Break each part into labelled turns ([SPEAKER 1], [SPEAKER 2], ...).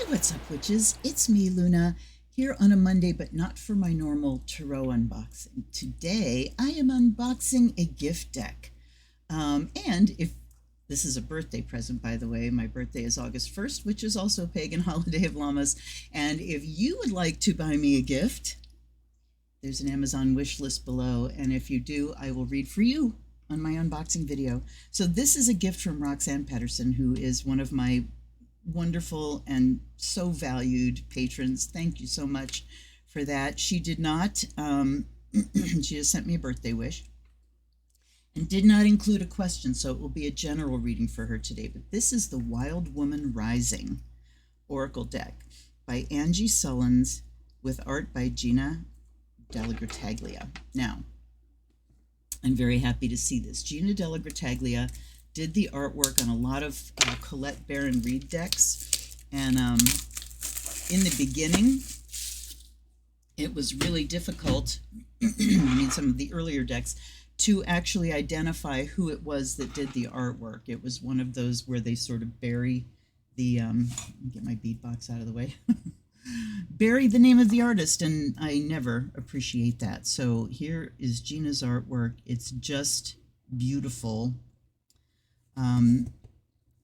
[SPEAKER 1] What's up, witches? It's me, Luna, here on a Monday, but not for my normal tarot unboxing. Today, I am unboxing a gift deck. And if this is a birthday present, by the way, my birthday is August 1st, which is also a pagan holiday of llamas. And if you would like to buy me a gift, there's an Amazon wish list below. And if you do, I will read for you on my unboxing video. So this is a gift from Roxanne Patterson, who is one of my wonderful and so valued patrons. Thank you so much for that. She did not, she just sent me a birthday wish and did not include a question, so it will be a general reading for her today. But this is the Wild Woman Rising Oracle deck by Angie Sullins with art by Gina Della Grataglia. Now, I'm very happy to see this. Gina Della Grataglia did the artwork on a lot of Colette Baron Reed decks, and in the beginning it was really difficult I mean some of the earlier decks to actually identify who it was that did the artwork. It was one of those where they sort of bury the get my bead box out of the way bury the name of the artist, and I never appreciate that. So here is Gina's artwork. It's just beautiful.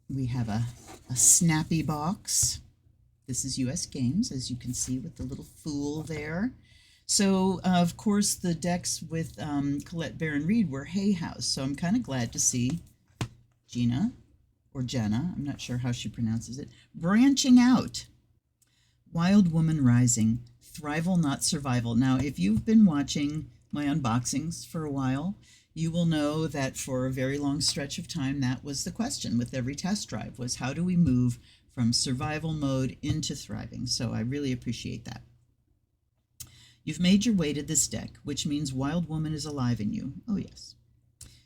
[SPEAKER 1] We have a snappy box. This is US Games, as you can see, with the little fool there. So, of course, the decks with Colette Baron Reed were Hay House, so I'm kind of glad to see Gina, or Jenna, I'm not sure how she pronounces it, branching out. Wild Woman Rising, Thrival Not Survival. Now, if you've been watching my unboxings for a while, you will know that for a very long stretch of time, that was the question with every test drive, was how do we move from survival mode into thriving? So I really appreciate that. You've made your way to this deck, which means Wild Woman is alive in you. Oh, yes.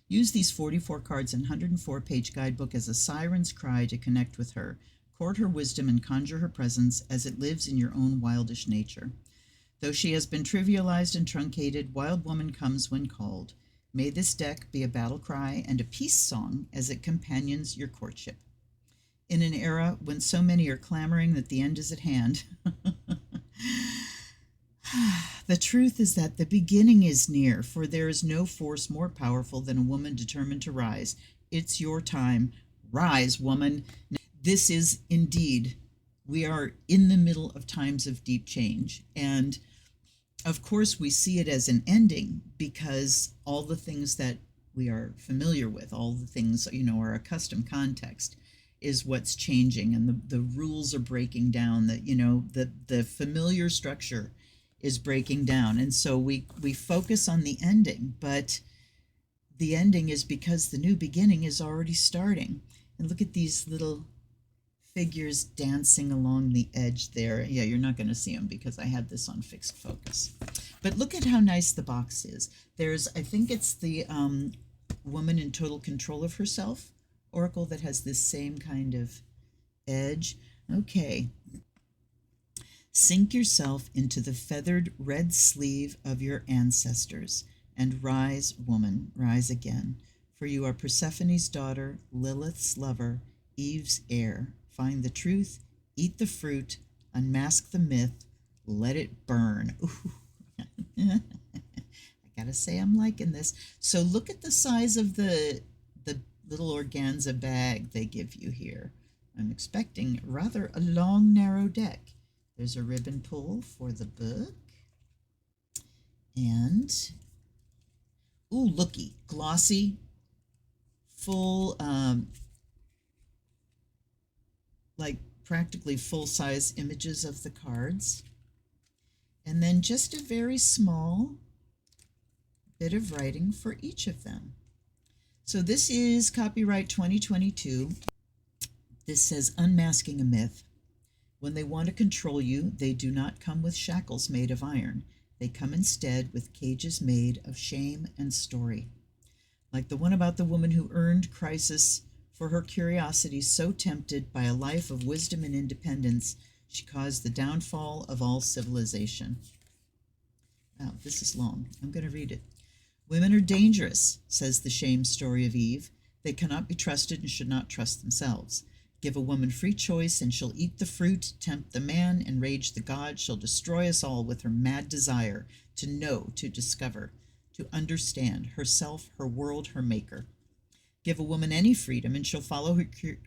[SPEAKER 1] Use these 44 cards and 104-page guidebook as a siren's cry to connect with her, court her wisdom, and conjure her presence as it lives in your own wildish nature. Though she has been trivialized and truncated, Wild Woman comes when called. May this deck be a battle cry and a peace song as it companions your courtship. In an era when so many are clamoring that the end is at hand, the truth is that the beginning is near, for there is no force more powerful than a woman determined to rise. It's your time. Rise, woman. This is indeed, we are in the middle of times of deep change, and of course, we see it as an ending because all the things that we are familiar with, all the things, our accustomed context is what's changing, and the rules are breaking down, that, the familiar structure is breaking down. And so we focus on the ending, but the ending is because the new beginning is already starting. And look at these little figures dancing along the edge there. Yeah, you're not going to see them because I have this on fixed focus. But look at how nice the box is. There's, I think it's the Woman in Total Control of Herself Oracle that has this same kind of edge. Okay. Sink yourself into the feathered red sleeve of your ancestors and rise, woman, rise again. For you are Persephone's daughter, Lilith's lover, Eve's heir. Find the truth, eat the fruit, unmask the myth, let it burn. Ooh. I gotta say, I'm liking this. So look at the size of the little organza bag they give you here. I'm expecting rather a long, narrow deck. There's a ribbon pull for the book. And, ooh, looky, glossy, full, like practically full-size images of the cards, and then just a very small bit of writing for each of them. So this is copyright 2022. This says, unmasking a myth. When they want to control you, they do not come with shackles made of iron. They come instead with cages made of shame and story. Like the one about the woman who earned crisis for her curiosity, so tempted by a life of wisdom and independence, she caused the downfall of all civilization. Wow, this is long. I'm going to read it. Women are dangerous, says the shame story of Eve. They cannot be trusted and should not trust themselves. Give a woman free choice, and she'll eat the fruit, tempt the man, enrage the gods. She'll destroy us all with her mad desire to know, to discover, to understand herself, her world, her maker. Give a woman any freedom, and she'll follow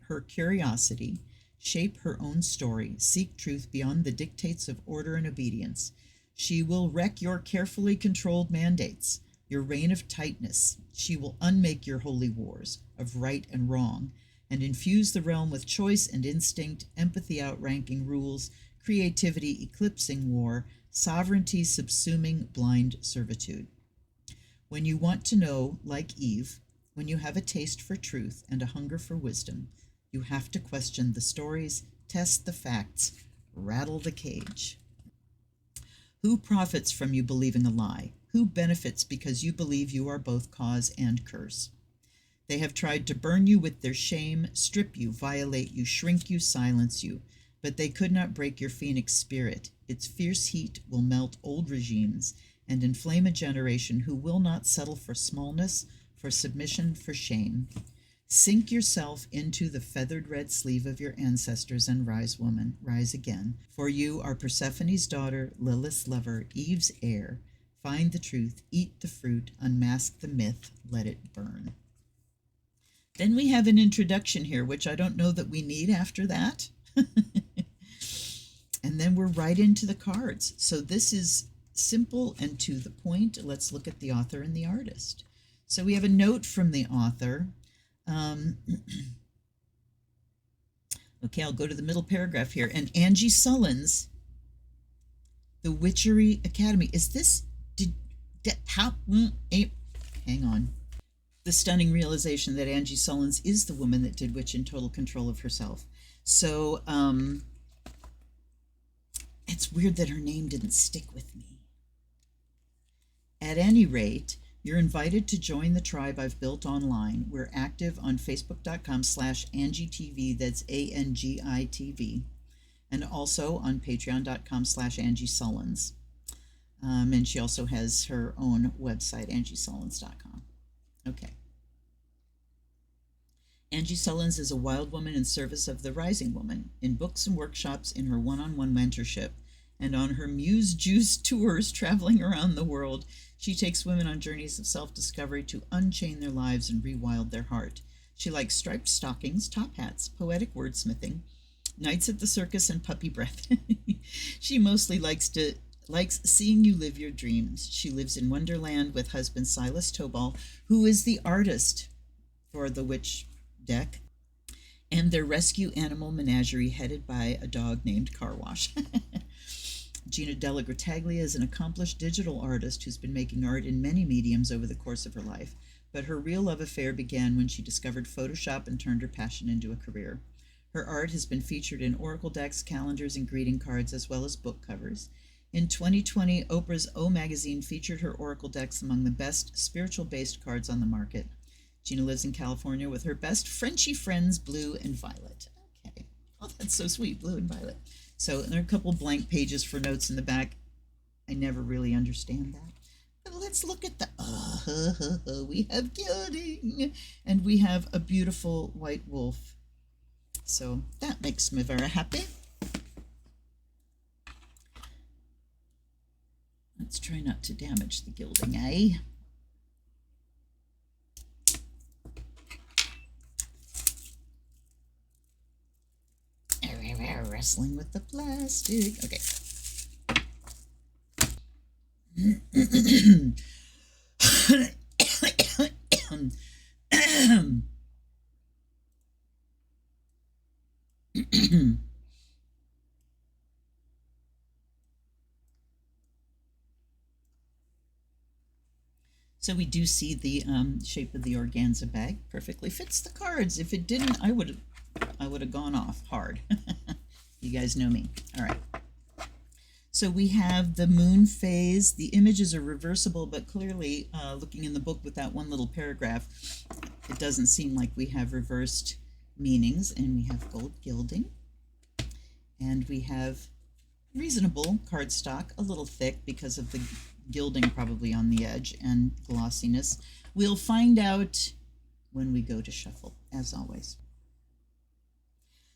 [SPEAKER 1] her curiosity, shape her own story, seek truth beyond the dictates of order and obedience. She will wreck your carefully controlled mandates, your reign of tightness. She will unmake your holy wars of right and wrong, and infuse the realm with choice and instinct, empathy outranking rules, creativity eclipsing war, sovereignty subsuming blind servitude. When you want to know, like Eve, when you have a taste for truth and a hunger for wisdom, you have to question the stories, test the facts, rattle the cage. Who profits from you believing a lie? Who benefits because you believe you are both cause and curse? They have tried to burn you with their shame, strip you, violate you, shrink you, silence you, but they could not break your phoenix spirit. Its fierce heat will melt old regimes and inflame a generation who will not settle for smallness, for submission, for shame. Sink yourself into the feathered red sleeve of your ancestors and rise, woman, rise again. For you are Persephone's daughter, Lilith's lover, Eve's heir. Find the truth, eat the fruit, unmask the myth, let it burn. Then we have an introduction here, which I don't know that we need after that. And then we're right into the cards. So this is simple and to the point. Let's look at the author and the artist. So we have a note from the author. Okay, I'll go to the middle paragraph here. And Angie Sullins, The Witchery Academy. Is this, hang on. The stunning realization that Angie Sullins is the woman that did Witch in total control of herself. So it's weird that her name didn't stick with me. At any rate, you're invited to join the tribe I've built online. We're active on facebook.com/AngieTV, that's ANGITV, and also on patreon.com/Angie Sullins. And she also has her own website, angiesullins.com. Okay. Angie Sullins is a wild woman in service of the rising woman, in books and workshops, in her one-on-one mentorship, and on her Muse Juice tours traveling around the world. She takes women on journeys of self-discovery to unchain their lives and rewild their heart. She likes striped stockings, top hats, poetic wordsmithing, nights at the circus, and puppy breath. She mostly likes seeing you live your dreams. She lives in Wonderland with husband Silas Tobal, who is the artist for the Witch deck, and their rescue animal menagerie headed by a dog named Car Wash. Gina Della Grataglia is an accomplished digital artist who's been making art in many mediums over the course of her life, but her real love affair began when she discovered Photoshop and turned her passion into a career. Her art has been featured in oracle decks, calendars, and greeting cards, as well as book covers. In 2020, Oprah's O Magazine featured her oracle decks among the best spiritual-based cards on the market. Gina lives in California with her best Frenchie friends, Blue and Violet. Okay. Oh, that's so sweet, Blue and Violet. So there are a couple blank pages for notes in the back. I never really understand that. But let's look at the, we have gilding, and we have a beautiful white wolf. So that makes me very happy. Let's try not to damage the gilding, eh? Wrestling with the plastic. Okay. So we do see the shape of the organza bag perfectly fits the cards. If it didn't, I would have gone off hard. You guys know me. All right. So we have the moon phase. The images are reversible, but clearly, looking in the book with that one little paragraph, it doesn't seem like we have reversed meanings. And we have gold gilding. And we have reasonable cardstock, a little thick because of the gilding probably on the edge and glossiness. We'll find out when we go to shuffle, as always.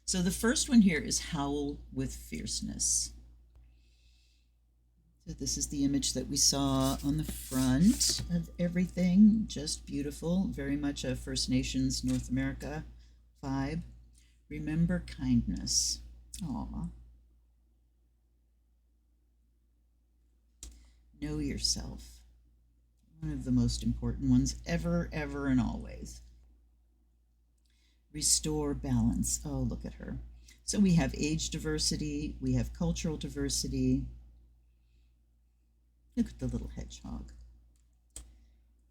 [SPEAKER 1] So the first one here is howl with fierceness. So this is the image that we saw on the front of everything. Just beautiful, very much a First Nations North America vibe. Remember kindness. Aw. Know yourself. One of the most important ones ever, ever, and always. Restore balance. Oh, look at her. So we have age diversity, we have cultural diversity. Look at the little hedgehog.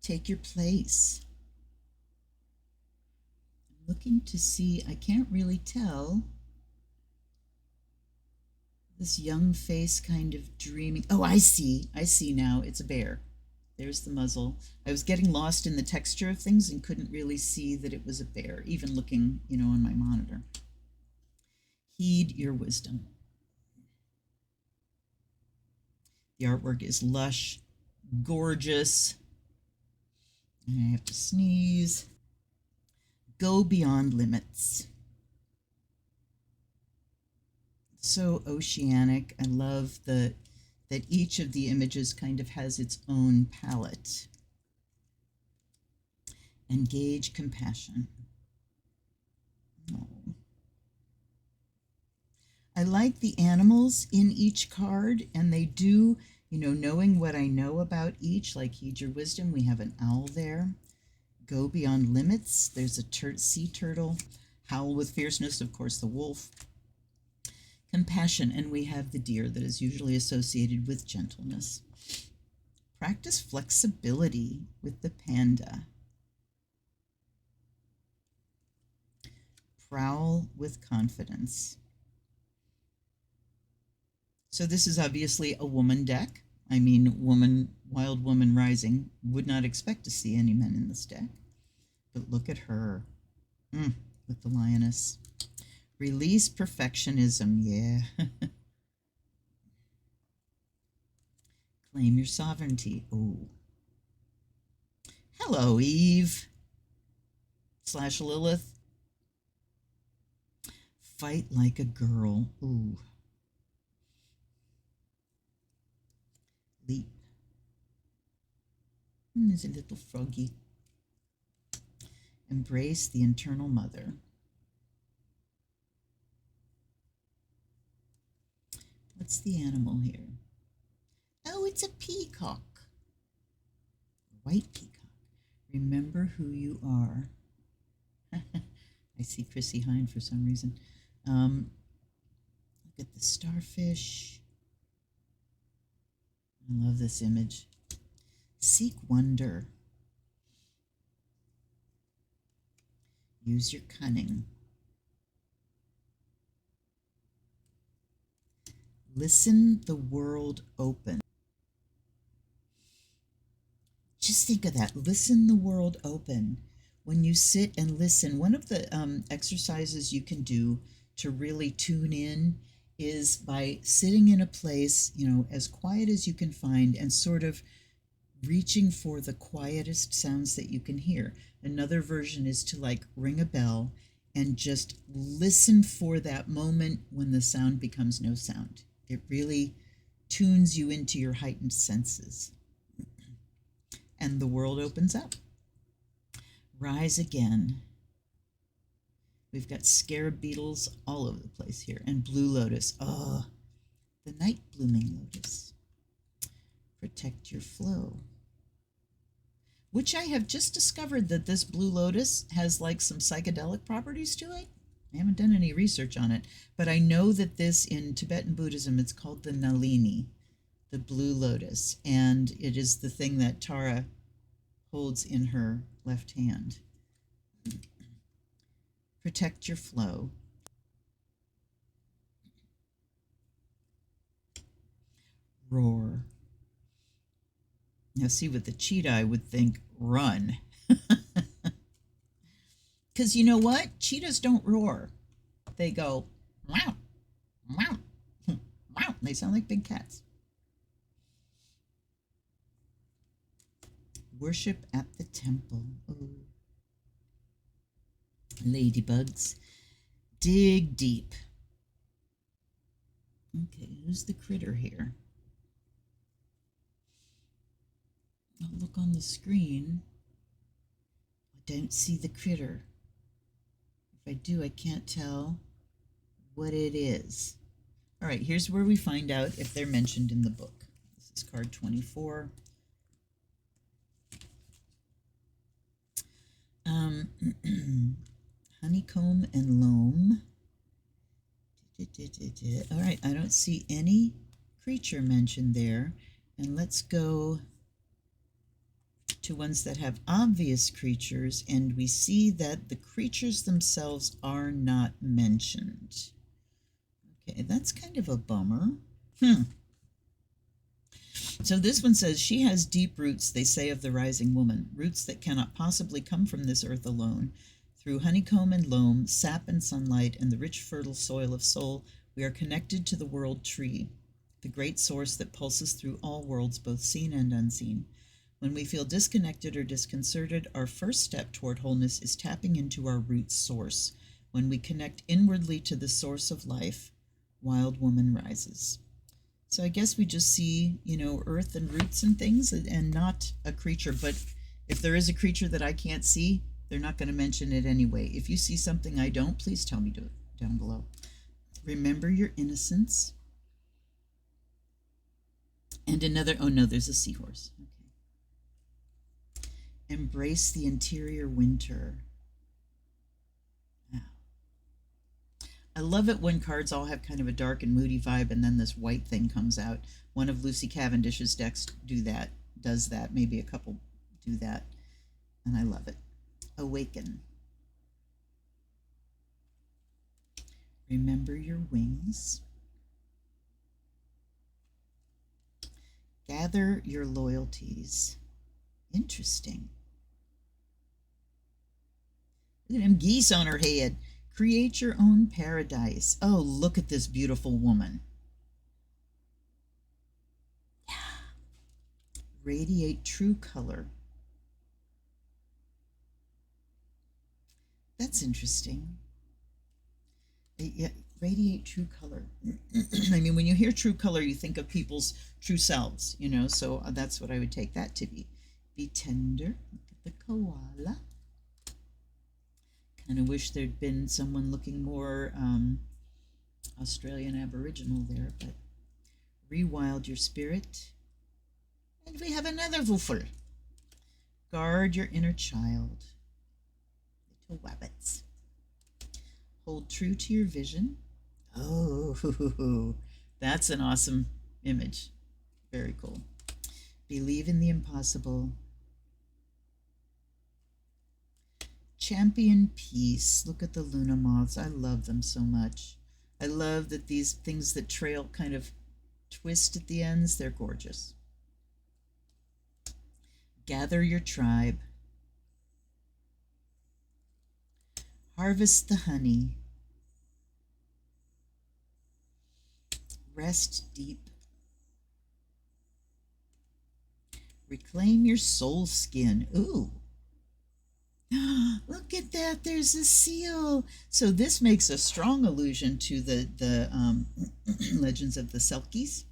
[SPEAKER 1] Take your place. I'm looking to see, I can't really tell. This young face kind of dreaming. Oh, I see now. It's a bear. There's the muzzle. I was getting lost in the texture of things and couldn't really see that it was a bear, even looking, on my monitor. Heed your wisdom. The artwork is lush, gorgeous. And I have to sneeze. Go beyond limits. So oceanic. I love that each of the images kind of has its own palette. Engage compassion. Oh. I like the animals in each card, and they do, knowing what I know about each, like heed your wisdom, we have an owl there. Go beyond limits, there's a sea turtle. Howl with fierceness, of course, the wolf. Compassion, and we have the deer that is usually associated with gentleness. Practice flexibility with the panda. Prowl with confidence. So this is obviously a woman deck. I mean, wild woman rising. Would not expect to see any men in this deck. But look at her with the lioness. Release perfectionism, yeah. Claim your sovereignty. Oh. Hello, Eve. / Lilith. Fight like a girl. Ooh. Leap. And there's a little froggy. Embrace the internal mother. What's the animal here? Oh, it's a peacock. White peacock. Remember who you are. I see Chrissy Hine for some reason. Look at the starfish. I love this image. Seek wonder. Use your cunning. Listen the world open. Just think of that. Listen the world open. When you sit and listen, one of the exercises you can do to really tune in is by sitting in a place, as quiet as you can find and sort of reaching for the quietest sounds that you can hear. Another version is to ring a bell and just listen for that moment when the sound becomes no sound. It really tunes you into your heightened senses. And the world opens up. Rise again. We've got scarab beetles all over the place here. And blue lotus. Oh, the night blooming lotus. Protect your flow. Which I have just discovered that this blue lotus has some psychedelic properties to it. I haven't done any research on it, but I know that this in Tibetan Buddhism, it's called the Nalini, the blue lotus, and it is the thing that Tara holds in her left hand. Protect your flow. Roar. Now see, with the cheetah, I would think run. Because you know what? Cheetahs don't roar. They go, wow, wow, wow. They sound like big cats. Worship at the temple. Ooh. Ladybugs. dig deep. Okay, who's the critter here? I'll look on the screen. I don't see the critter. If I do, I can't tell what it is. All right, here's where we find out if they're mentioned in the book. This is card 24. Honeycomb and loam. All right, I don't see any creature mentioned there. And let's go to ones that have obvious creatures, and we see that the creatures themselves are not mentioned. Okay, that's kind of a bummer. So this one says, she has deep roots, they say of the rising woman, roots that cannot possibly come from this earth alone. Through honeycomb and loam, sap and sunlight, and the rich fertile soil of soul, we are connected to the world tree, the great source that pulses through all worlds, both seen and unseen. When we feel disconnected or disconcerted, our first step toward wholeness is tapping into our root source. When we connect inwardly to the source of life, wild woman rises. So I guess we just see, earth and roots and things, and not a creature. But if there is a creature that I can't see, they're not going to mention it anyway. If you see something I don't, please tell me down below. Remember your innocence. And another, oh no, there's a seahorse. Okay. Embrace the interior winter. I love it when cards all have kind of a dark and moody vibe, and then this white thing comes out. One of Lucy Cavendish's decks does that. Maybe a couple do that, and I love it. Awaken. Remember your wings. Gather your loyalties. Interesting. Look at them geese on her head. Create your own paradise. Oh, look at this beautiful woman. Yeah. Radiate true color. That's interesting. Yeah, radiate true color. I mean, when you hear true color, you think of people's true selves, so that's what I would take that to be. Be tender. Look at the koala. Kind of wish there'd been someone looking more Australian Aboriginal there, but rewild your spirit. And we have another woofle. Guard your inner child. Little wabbits. Hold true to your vision. Oh, that's an awesome image. Very cool. Believe in the impossible. Champion peace. Look at the Luna moths. I love them so much. I love that these things that trail kind of twist at the ends, they're gorgeous. Gather your tribe. Harvest the honey. Rest deep. Reclaim your soul skin. Ooh. Look at that, there's a seal. So this makes a strong allusion to the legends of the Selkies.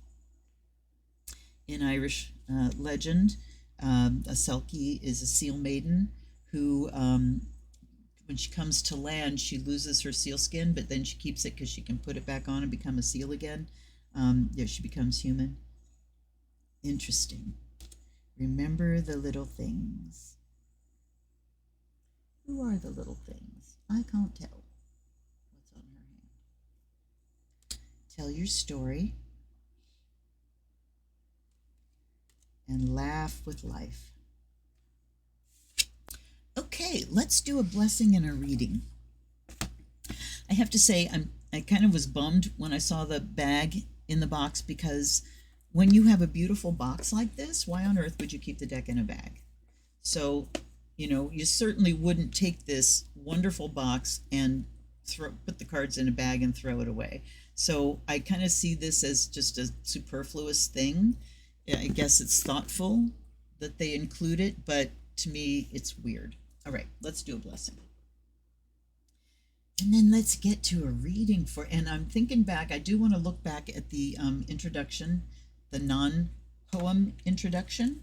[SPEAKER 1] In Irish legend, a Selkie is a seal maiden who, when she comes to land, she loses her seal skin, but then she keeps it because she can put it back on and become a seal again. She becomes human. Interesting. Remember the little things. Who are the little things? I can't tell. What's on her hand? Tell your story and laugh with life. Okay, let's do a blessing and a reading. I have to say, I kind of was bummed when I saw the bag in the box, because when you have a beautiful box like this, why on earth would you keep the deck in a bag? So, you certainly wouldn't take this wonderful box and put the cards in a bag and throw it away. So I kind of see this as just a superfluous thing. I guess it's thoughtful that they include it, but to me, it's weird. All right, let's do a blessing. And then let's get to a reading for, and I'm thinking back, I do want to look back at the introduction, the non-poem introduction,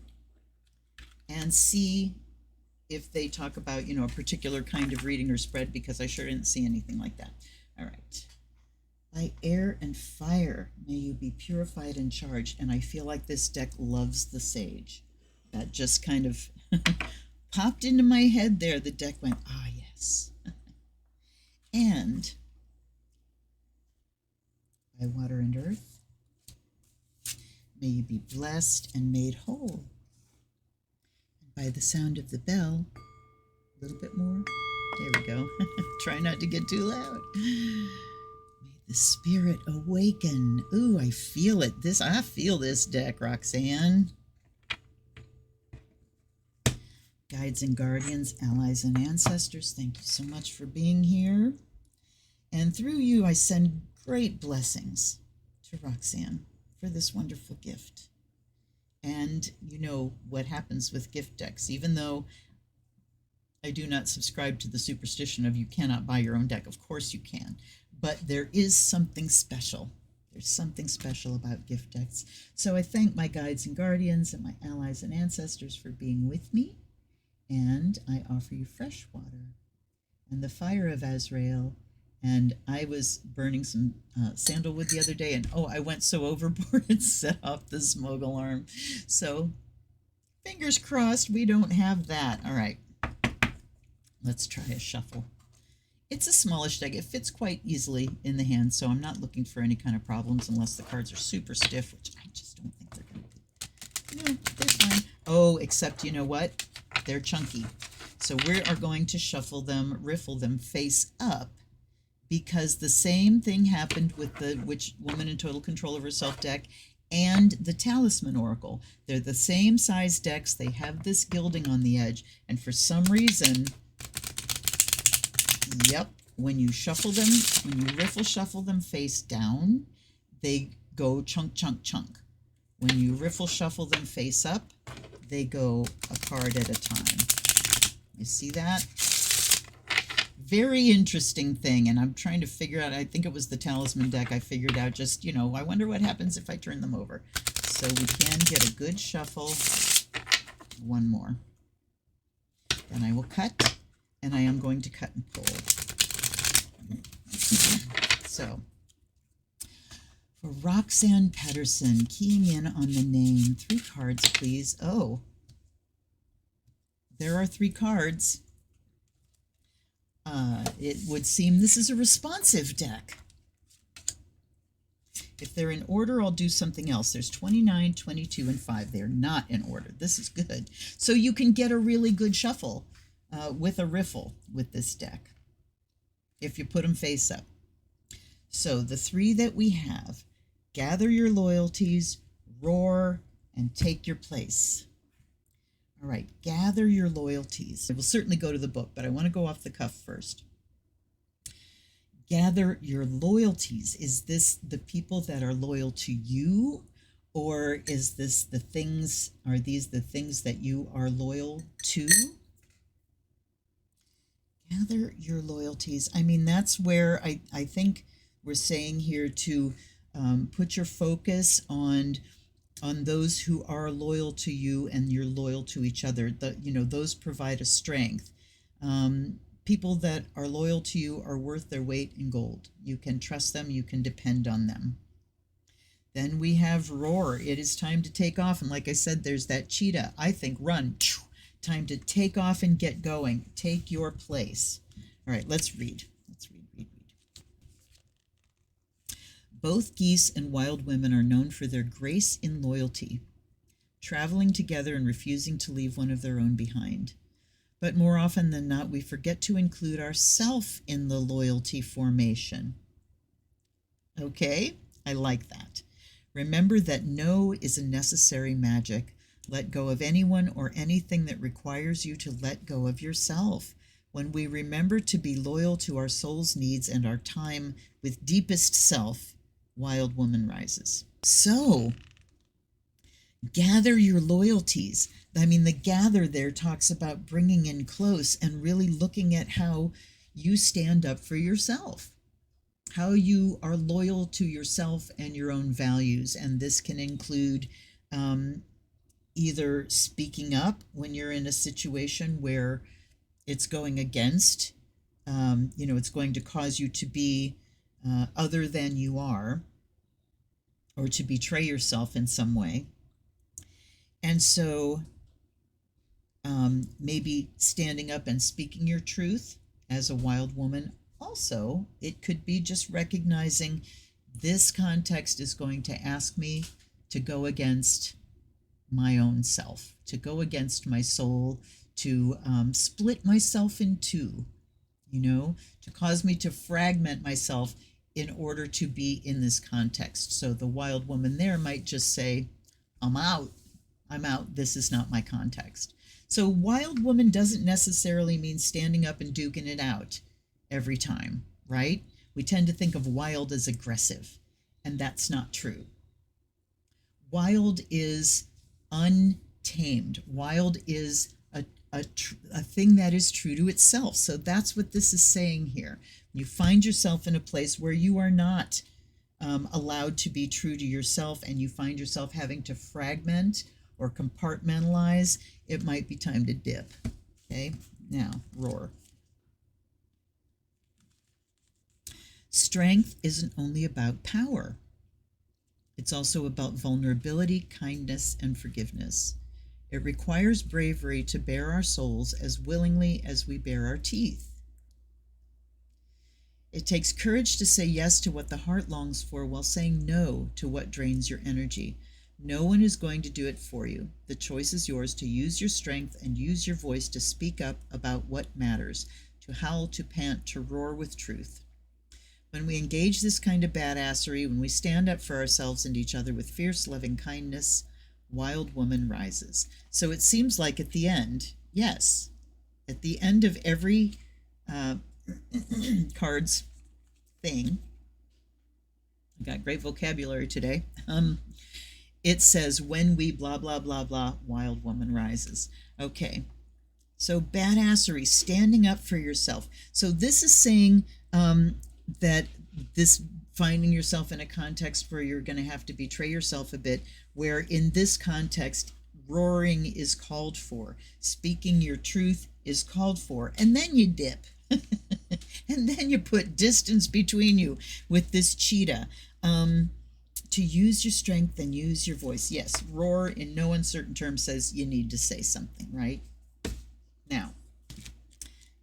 [SPEAKER 1] and see if they talk about, a particular kind of reading or spread, because I sure didn't see anything like that. All right. By air and fire, may you be purified and charged. And I feel like this deck loves the sage. That just kind of popped into my head there. The deck went, ah, yes. And by water and earth, may you be blessed and made whole. And by the sound of the bell, a little bit more. There we go. Try not to get too loud. May the spirit awaken. Ooh, I feel it. I feel this deck, Roxanne. Guides and guardians, allies and ancestors, thank you so much for being here. And through you, I send great blessings to Roxanne for this wonderful gift. And you know what happens with gift decks. Even though I do not subscribe to the superstition of you cannot buy your own deck, of course you can. But there is something special. There's something special about gift decks. So I thank my guides and guardians and my allies and ancestors for being with me. And I offer you fresh water and the fire of Azrael. And I was burning some sandalwood the other day, and I went so overboard and set off the smoke alarm. So fingers crossed we don't have that. All right, let's try a shuffle. It's a smallish deck. It fits quite easily in the hand, so I'm not looking for any kind of problems unless the cards are super stiff, which I just don't think they're going to be. No, they're fine. Oh, except you know what? They're chunky. So we are going to shuffle them, riffle them face up, because the same thing happened with the Witch Woman in Total Control of Herself deck and the Talisman Oracle. They're the same size decks. They have this gilding on the edge. And for some reason, yep, when you shuffle them, when you riffle shuffle them face down, they go chunk, chunk, chunk. When you riffle shuffle them face up, they go a card at a time. You see that? Very interesting thing, and I'm trying to figure out, I think it was the Talisman deck I figured out just, I wonder what happens if I turn them over. So we can get a good shuffle. One more. Then I will cut, and I am going to cut and pull. So, for Roxanne Pedersen, keying in on the name, 3 cards, please. Oh, there are 3 cards. It would seem this is a responsive deck. If they're in order, I'll do something else. There's 29, 22, and 5. They're not in order. This is good. So you can get a really good shuffle with a riffle with this deck if you put them face up. So the 3 that we have, gather your loyalties, roar, and take your place. All right, gather your loyalties. I will certainly go to the book, but I want to go off the cuff first. Gather your loyalties. Is this the people that are loyal to you? Or is this the things, are these the things that you are loyal to? Gather your loyalties. I mean, that's where I think we're saying here to put your focus on those who are loyal to you, and you're loyal to each other. Those provide a strength. People that are loyal to you are worth their weight in gold. You can trust them. You can depend on them. Then we have roar. It is time to take off. And like I said, there's that cheetah. I think run. Time to take off and get going. Take your place. All right, let's read. Read. Both geese and wild women are known for their grace in loyalty, traveling together and refusing to leave one of their own behind. But more often than not, we forget to include ourselves in the loyalty formation. Okay, I like that. Remember that no is a necessary magic. Let go of anyone or anything that requires you to let go of yourself. When we remember to be loyal to our soul's needs and our time with deepest self, Wild Woman rises. So, gather your loyalties. I mean, the gather there talks about bringing in close and really looking at how you stand up for yourself, how you are loyal to yourself and your own values. And this can include either speaking up when you're in a situation where it's going against, it's going to cause you to be other than you are, or to betray yourself in some way. And so maybe standing up and speaking your truth as a wild woman. Also, it could be just recognizing this context is going to ask me to go against my own self, to go against my soul, to split myself in two, to cause me to fragment myself in order to be in this context. So the wild woman there might just say, I'm out. This is not my context. So wild woman doesn't necessarily mean standing up and duking it out every time, right? We tend to think of wild as aggressive, and that's not true. Wild is untamed. Wild is a thing that is true to itself. So that's what this is saying here. You find yourself in a place where you are not allowed to be true to yourself, and you find yourself having to fragment or compartmentalize, it might be time to dip. Okay, now roar. Strength isn't only about power. It's also about vulnerability, kindness, and forgiveness. It requires bravery to bare our souls as willingly as we bare our teeth. It takes courage to say yes to what the heart longs for while saying no to what drains your energy. No one is going to do it for you. The choice is yours to use your strength and use your voice to speak up about what matters, to howl, to pant, to roar with truth. When we engage this kind of badassery, when we stand up for ourselves and each other with fierce, loving kindness, wild woman rises. So it seems like at the end, yes, at the end of every cards thing, I got great vocabulary today, it says, when we blah, blah, blah, blah, wild woman rises. Okay, so badassery, standing up for yourself. So this is saying that this finding yourself in a context where you're going to have to betray yourself a bit, where in this context, roaring is called for, speaking your truth is called for, and then you dip. And then you put distance between you with this cheetah. To use your strength and use your voice. Yes, roar in no uncertain terms says you need to say something, right? Now,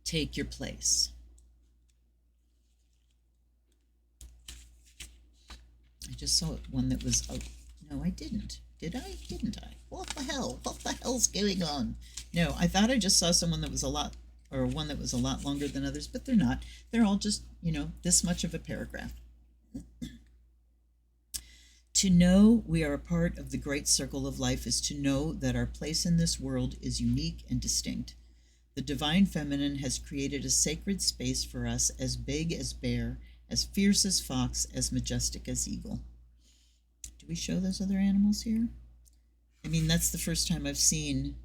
[SPEAKER 1] take your place. I just saw one that was, oh, no, I didn't. Did I? Didn't I? What the hell? What the hell's going on? No, I thought I just saw someone that was a lot, or one that was a lot longer than others, but they're not. They're all just, this much of a paragraph. To know we are a part of the great circle of life is to know that our place in this world is unique and distinct. The divine feminine has created a sacred space for us as big as bear, as fierce as fox, as majestic as eagle. Do we show those other animals here? I mean, that's the first time I've seen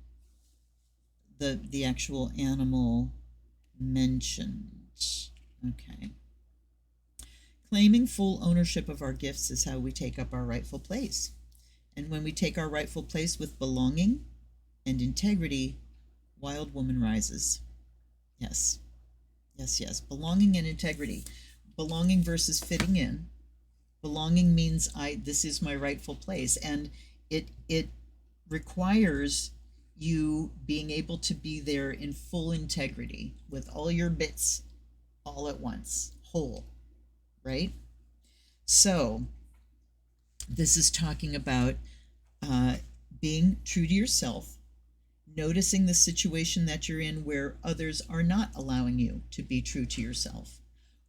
[SPEAKER 1] the actual animal mentioned. Okay. Claiming full ownership of our gifts is how we take up our rightful place. And when we take our rightful place with belonging and integrity, wild woman rises. Yes. Yes, yes. Belonging and integrity. Belonging versus fitting in. Belonging means this is my rightful place. And it requires you being able to be there in full integrity with all your bits all at once, whole. Right? So this is talking about being true to yourself, noticing the situation that you're in where others are not allowing you to be true to yourself,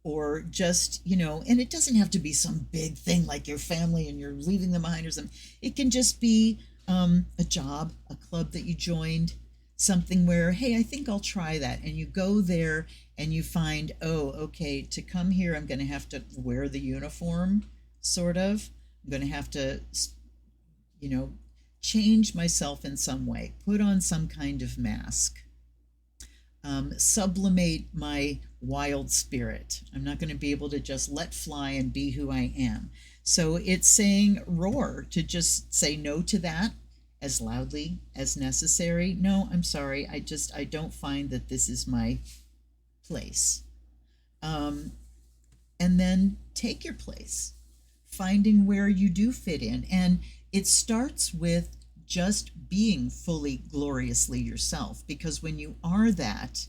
[SPEAKER 1] or just, and it doesn't have to be some big thing like your family and you're leaving them behind or something. It can just be a job, a club that you joined, something where, hey, I think I'll try that. And you go there and you find, oh, okay, to come here, I'm going to have to wear the uniform, sort of. I'm going to have to, change myself in some way, put on some kind of mask. sublimate my wild spirit. I'm not going to be able to just let fly and be who I am. So it's saying roar, to just say no to that as loudly as necessary. No, I'm sorry. I don't find that this is my place. And then take your place, finding where you do fit in. And it starts with just being fully gloriously yourself, because when you are that,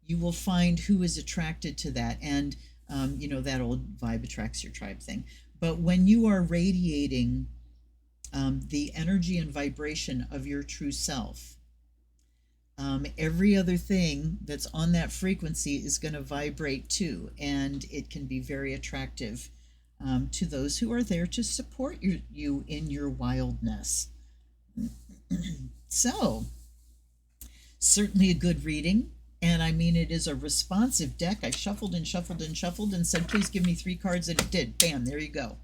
[SPEAKER 1] you will find who is attracted to that. And that old vibe attracts your tribe thing. But when you are radiating the energy and vibration of your true self, every other thing that's on that frequency is going to vibrate too, and it can be very attractive to those who are there to support you in your wildness. So, certainly a good reading. And I mean, it is a responsive deck. I shuffled and shuffled and shuffled and said, please give me 3 cards, and it did. Bam, there you go.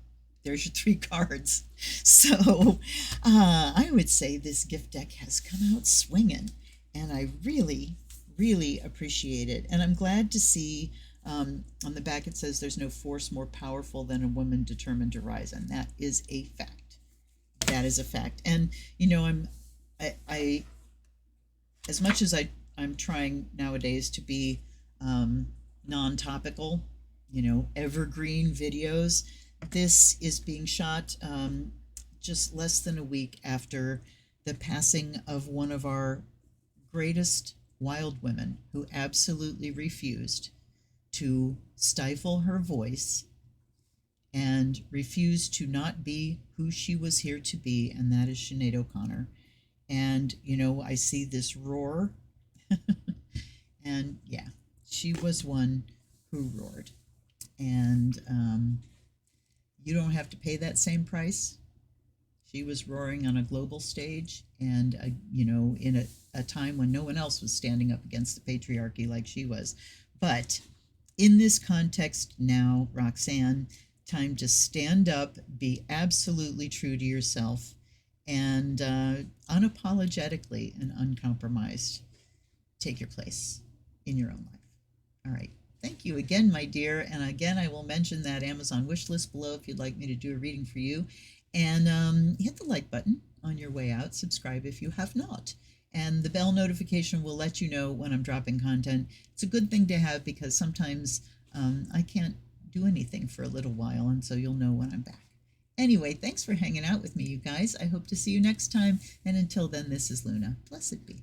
[SPEAKER 1] There's your 3 cards. So I would say this gift deck has come out swinging, and I really, really appreciate it. And I'm glad to see on the back it says there's no force more powerful than a woman determined to rise, and that is a fact. That is a fact. And I as much as I'm trying nowadays to be non-topical, evergreen videos. This is being shot just less than a week after the passing of one of our greatest wild women, who absolutely refused to stifle her voice and refused to not be who she was here to be, and that is Sinead O'Connor. And, I see this roar. And yeah, she was one who roared. And you don't have to pay that same price. She was roaring on a global stage, and, in a time when no one else was standing up against the patriarchy like she was. But in this context now, Roxanne, time to stand up, be absolutely true to yourself, and unapologetically and uncompromised take your place in your own life. All right. Thank you again, my dear. And again, I will mention that Amazon wish list below if you'd like me to do a reading for you. And hit the like button on your way out. Subscribe if you have not. And the bell notification will let you know when I'm dropping content. It's a good thing to have, because sometimes I can't do anything for a little while, and so you'll know when I'm back. Anyway, thanks for hanging out with me, you guys. I hope to see you next time. And until then, this is Luna. Blessed be.